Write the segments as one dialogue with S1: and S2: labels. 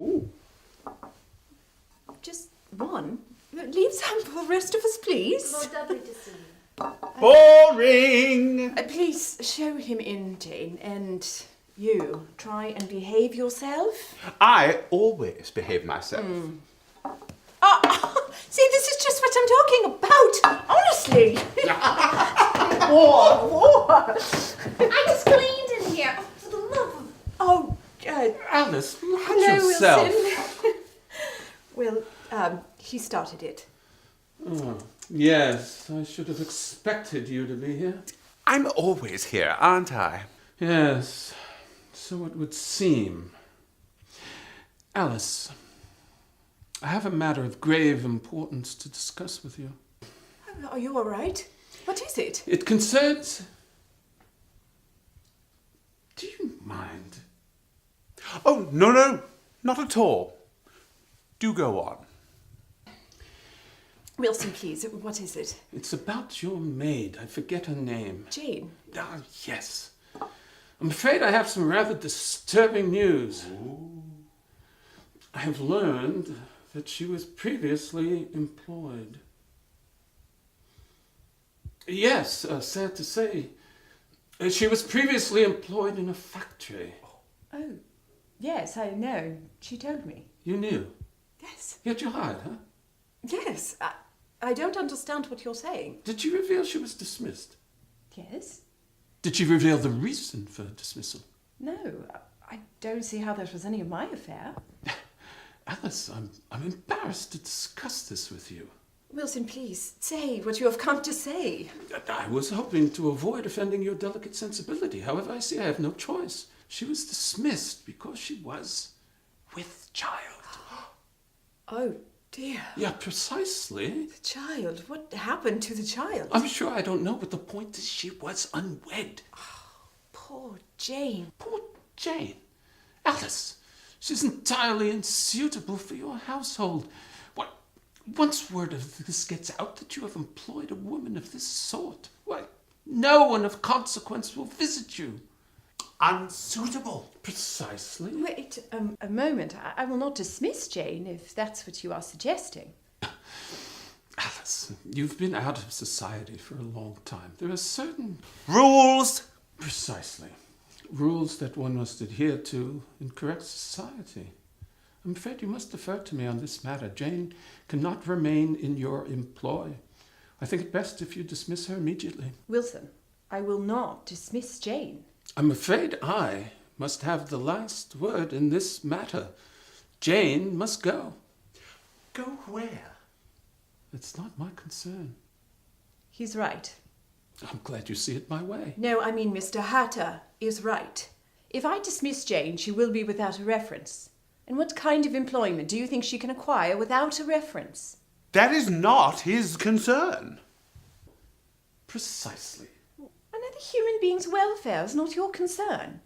S1: Ooh.
S2: Just one? Leave some for the rest of us, please.
S3: Lord Dudley to see you.
S1: Boring!
S2: Please show him in, Jane, and you, try and behave yourself.
S1: I always behave myself.
S2: See, this is just what I'm talking about, honestly.
S3: I just cleaned in here. Oh, for the love of...
S2: Oh,
S1: Alice, look at
S2: hello,
S1: yourself.
S2: Wilson. Well, he started it.
S4: Oh, yes, I should have expected you to be here.
S1: I'm always here, aren't I?
S4: Yes, so it would seem. Alice, I have a matter of grave importance to discuss with you.
S2: Are you all right? What is it?
S4: It concerns... Do you mind?
S1: Oh, no, not at all. Do go on.
S2: Wilson, please, what is it?
S4: It's about your maid. I forget her name.
S2: Jane.
S4: Ah, yes. I'm afraid I have some rather disturbing news.
S1: Ooh.
S4: I have learned that she was previously employed. Yes, sad to say. She was previously employed in a factory.
S2: Oh, yes, I know. She told me.
S4: You knew?
S2: Yes.
S4: Yet you lied, huh?
S2: Yes. I don't understand what you're saying.
S4: Did she reveal she was dismissed?
S2: Yes?
S4: Did she reveal the reason for dismissal?
S2: No, I don't see how that was any of my affair.
S4: Alice, I'm embarrassed to discuss this with you.
S2: Wilson, please, say what you have come to say.
S4: I was hoping to avoid offending your delicate sensibility. However, I see I have no choice. She was dismissed because she was with child.
S2: Oh, dear.
S4: Yeah, precisely.
S2: The child. What happened to the child?
S4: I'm sure I don't know, but the point is she was unwed.
S2: Poor Jane.
S4: Poor Jane. Alice, she's entirely unsuitable for your household. What? Once word of this gets out that you have employed a woman of this sort, why, no one of consequence will visit you.
S1: Unsuitable.
S4: Precisely.
S2: Wait a moment. I will not dismiss Jane if that's what you are suggesting.
S4: Alice, you've been out of society for a long time. There are certain...
S1: Rules!
S4: Precisely. Rules that one must adhere to in correct society. I'm afraid you must defer to me on this matter. Jane cannot remain in your employ. I think it best if you dismiss her immediately.
S2: Wilson, I will not dismiss Jane.
S4: I'm afraid I must have the last word in this matter. Jane must go.
S1: Go where?
S4: It's not my concern.
S2: He's right.
S4: I'm glad you see it my way.
S2: No, I mean Mr. Hatter is right. If I dismiss Jane, she will be without a reference. And what kind of employment do you think she can acquire without a reference?
S1: That is not his concern.
S4: Precisely.
S2: Another human being's welfare is not your concern.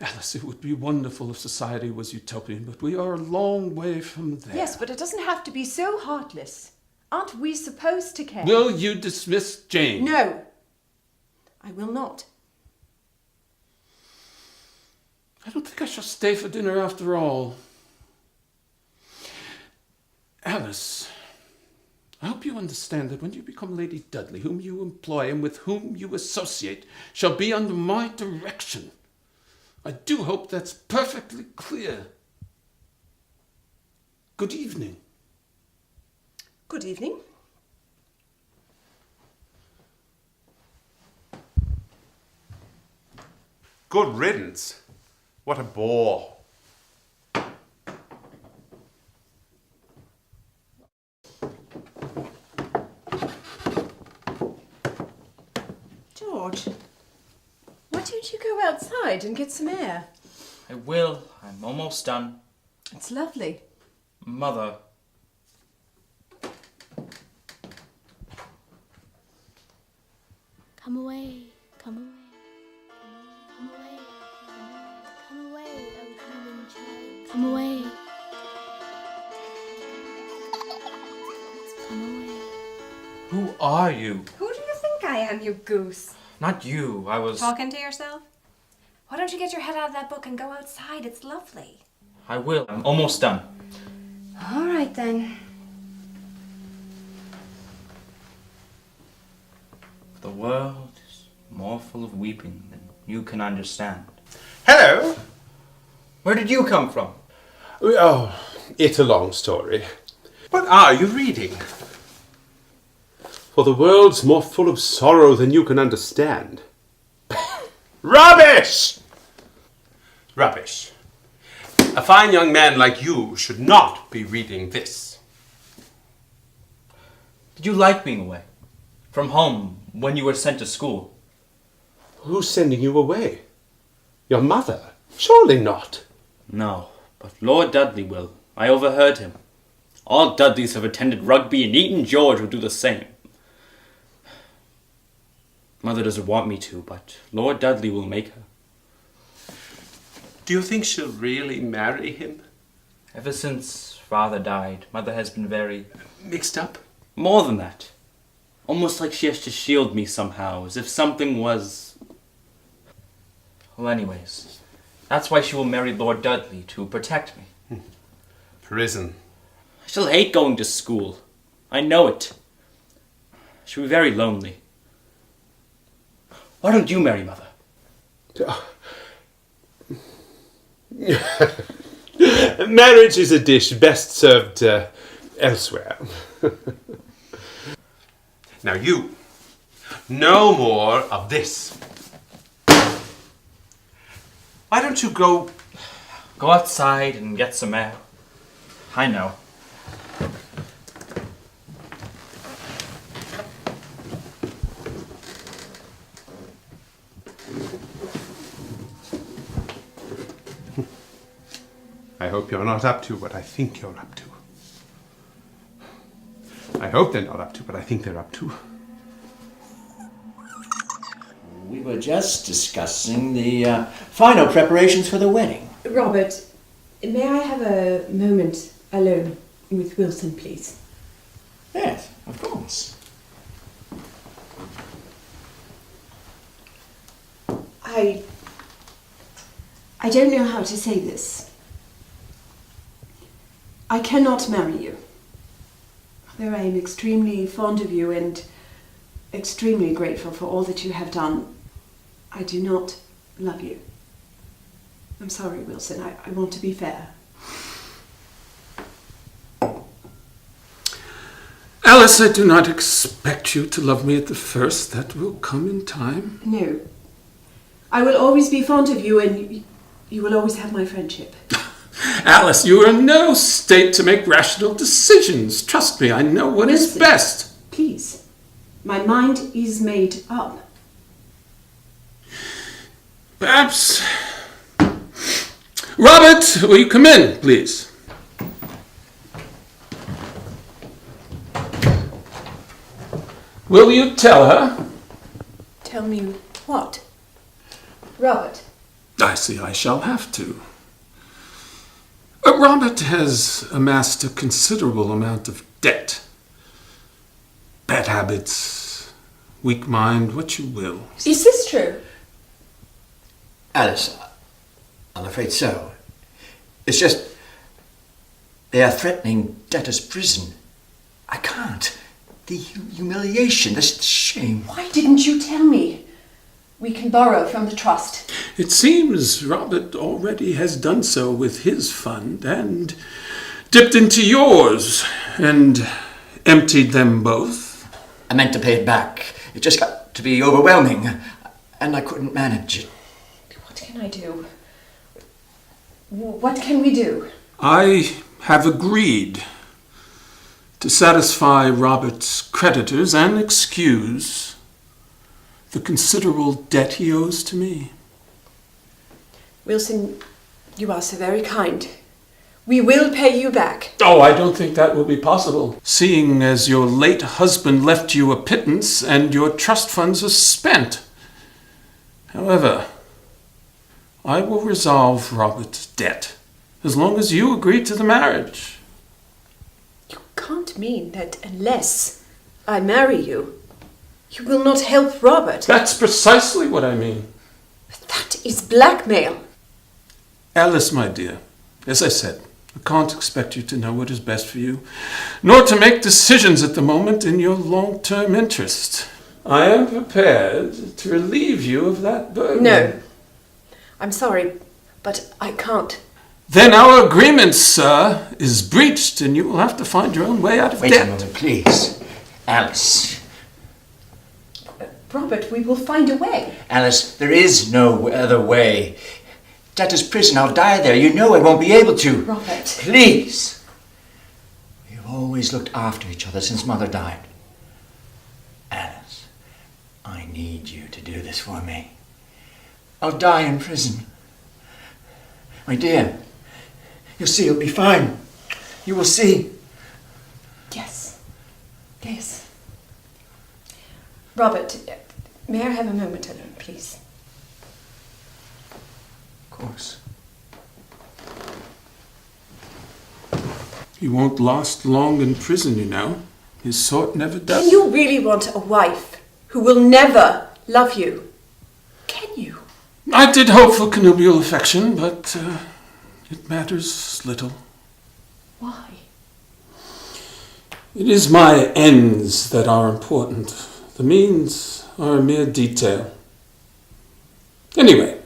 S4: Alice, it would be wonderful if society was utopian, but we are a long way from there.
S2: Yes, but it doesn't have to be so heartless. Aren't we supposed to care?
S4: Will you dismiss Jane?
S2: No, I will not.
S4: I don't think I shall stay for dinner after all. Alice, I hope you understand that when you become Lady Dudley, whom you employ and with whom you associate shall be under my direction. I do hope that's perfectly clear. Good evening.
S2: Good evening.
S1: Good riddance. What a bore.
S2: George, why don't you go outside and get some air?
S5: I will. I'm almost done.
S2: It's lovely.
S5: Mother.
S3: Come away, come away, come away, come away, oh human child. Come away. Come away.
S5: Who are you?
S6: Who do you think I am, you goose?
S5: Not you. I was...
S6: Talking to yourself? Why don't you get your head out of that book and go outside? It's lovely.
S5: I will. I'm almost done.
S6: All right then.
S5: The world is more full of weeping than you can understand.
S1: Hello.
S5: Where did you come from?
S1: Oh, it's a long story. What are you reading? For the world's more full of sorrow than you can understand. Rubbish! Rubbish. A fine young man like you should not be reading this.
S5: Did you like being away? From home, when you were sent to school?
S1: Who's sending you away? Your mother? Surely not.
S5: No, but Lord Dudley will. I overheard him. All Dudleys have attended rugby, and Eton George will do the same. Mother doesn't want me to, but Lord Dudley will make her.
S1: Do you think she'll really marry him?
S5: Ever since Father died, Mother has been very...
S1: Mixed up?
S5: More than that. Almost like she has to shield me somehow, as if something was... Well, anyways, that's why she will marry Lord Dudley, to protect me.
S1: Prison.
S5: I shall hate going to school. I know it. She'll be very lonely. Why don't you marry Mother?
S1: Marriage is a dish best served elsewhere. Now you, no more of this. Why don't you go...
S5: Go outside and get some air. I know.
S1: I hope you're not up to what I think you're up to. I hope they're not up to what I think they're up to.
S7: We were just discussing the final preparations for the wedding.
S2: Robert, may I have a moment alone with Wilson, please?
S7: Yes, of course.
S2: I don't know how to say this. I cannot marry you. Though I am extremely fond of you and extremely grateful for all that you have done, I do not love you. I'm sorry, Wilson. I want to be fair.
S4: Alice, I do not expect you to love me at the first. That will come in time.
S2: No. I will always be fond of you and you will always have my friendship.
S4: Alice, you are in no state to make rational decisions. Trust me, I know what is
S2: Wilson,
S4: best.
S2: Please. My mind is made up.
S4: Perhaps... Robert, will you come in, please? Will you tell her?
S2: Tell me what? Robert.
S4: I see I shall have to. Robert has amassed a considerable amount of debt. Bad habits, weak mind, what you will.
S2: Is this true?
S7: Alice, I'm afraid so. It's just they are threatening debtor's prison. I can't. The humiliation, the shame.
S2: Why didn't you tell me? We can borrow from the trust.
S4: It seems Robert already has done so with his fund and dipped into yours and emptied them both.
S7: I meant to pay it back. It just got to be overwhelming, and I couldn't manage it.
S2: What can I do? What can we do?
S4: I have agreed to satisfy Robert's creditors and excuse the considerable debt he owes to me.
S2: Wilson, you are so very kind. We will pay you back.
S4: Oh, I don't think that will be possible, seeing as your late husband left you a pittance and your trust funds are spent. However, I will resolve Robert's debt as long as you agree to the marriage.
S2: You can't mean that unless I marry you, you will not help Robert.
S4: That's precisely what I mean.
S2: That is blackmail.
S4: Alice, my dear, As I said, I can't expect you to know what is best for you, nor to make decisions at the moment in your long-term interest. I am prepared to relieve you of that burden.
S2: No. I'm sorry, but I can't.
S4: Then our agreement, sir, is breached, and you will have to find your own way out of
S7: Wait
S4: debt.
S7: a moment, please. Alice.
S2: Robert, we will find a way.
S7: Alice, there is no other way. Debtor's prison, I'll die there. You know I won't be able to.
S2: Robert.
S7: Please. We've always looked after each other since Mother died. Alice, I need you to do this for me. I'll die in prison. My dear, you'll see it'll be fine. You will see.
S2: Yes. Yes. Robert, may I have a moment alone, please?
S7: Of course.
S4: He won't last long in prison, you know. His sort never does.
S2: Can you really want a wife who will never love you? Can you?
S4: I did hope for connubial affection, but it matters little.
S2: Why?
S4: It is my ends that are important. The means are a mere detail. Anyway,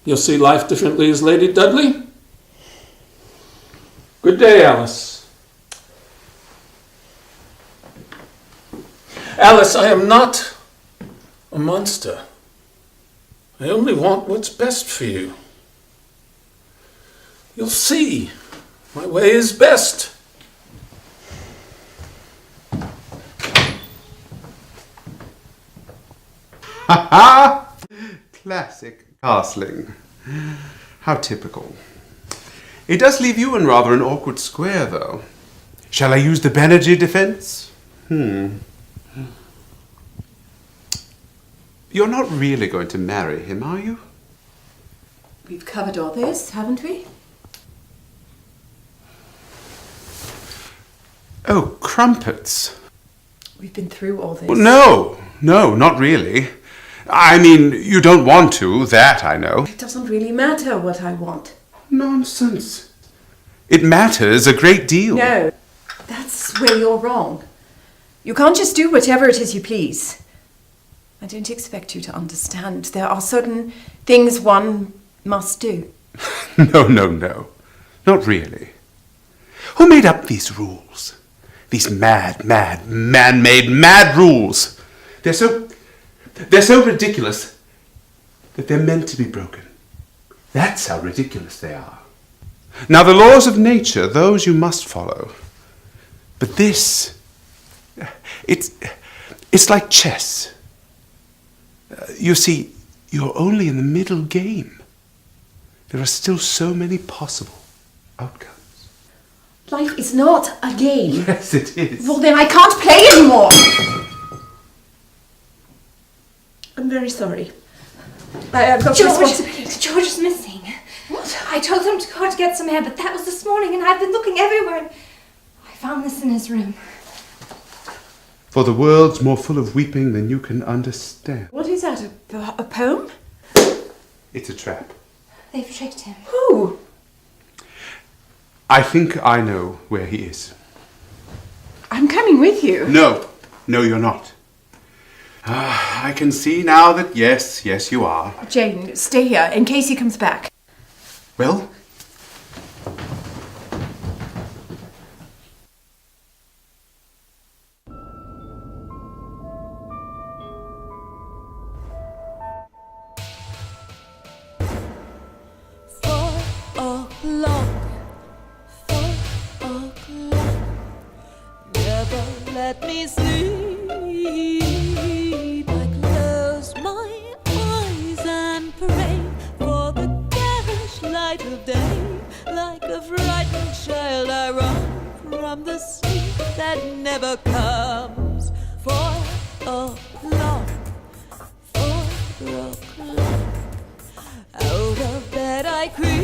S4: you'll see life differently as Lady Dudley. Good day, Alice. Alice, I am not a monster. I only want what's best for you. You'll see. My way is best.
S1: Ha ha! Classic castling. How typical. It does leave you in rather an awkward square, though. Shall I use the Banerjee defense? You're not really going to marry him, are you?
S2: We've covered all this, haven't we?
S1: Oh, crumpets.
S2: We've been through all this.
S1: Well, no, not really. I mean, you don't want to, that I know.
S2: It doesn't really matter what I want.
S1: Nonsense. It matters a great deal.
S2: No, that's where you're wrong. You can't just do whatever it is you please. I don't expect you to understand. There are certain things one must do.
S1: No. Not really. Who made up these rules? These man-made mad rules. They're so ridiculous that they're meant to be broken. That's how ridiculous they are. Now, the laws of nature, those you must follow. But this, it's like chess. You see, you're only in the middle game. There are still so many possible outcomes.
S2: Life is not a game.
S1: Yes, it is.
S2: Well, then I can't play anymore. I'm very sorry. I've got responsibility.
S6: George is missing.
S2: What?
S6: I told him to go out to get some air, but that was this morning, and I've been looking everywhere, and I found this in his room.
S1: For the world's more full of weeping than you can understand.
S2: What is that? A poem?
S1: It's a trap.
S6: They've tricked him.
S2: Who?
S1: I think I know where he is.
S2: I'm coming with you.
S1: No, you're not. I can see now that yes, you are.
S2: Jane, stay here in case he comes back.
S1: Well?
S8: Let me sleep. I close my eyes and pray for the garish light of day. Like a frightened child, I run from the sleep that never comes. 4 o'clock, 4 o'clock. Out of bed I creep.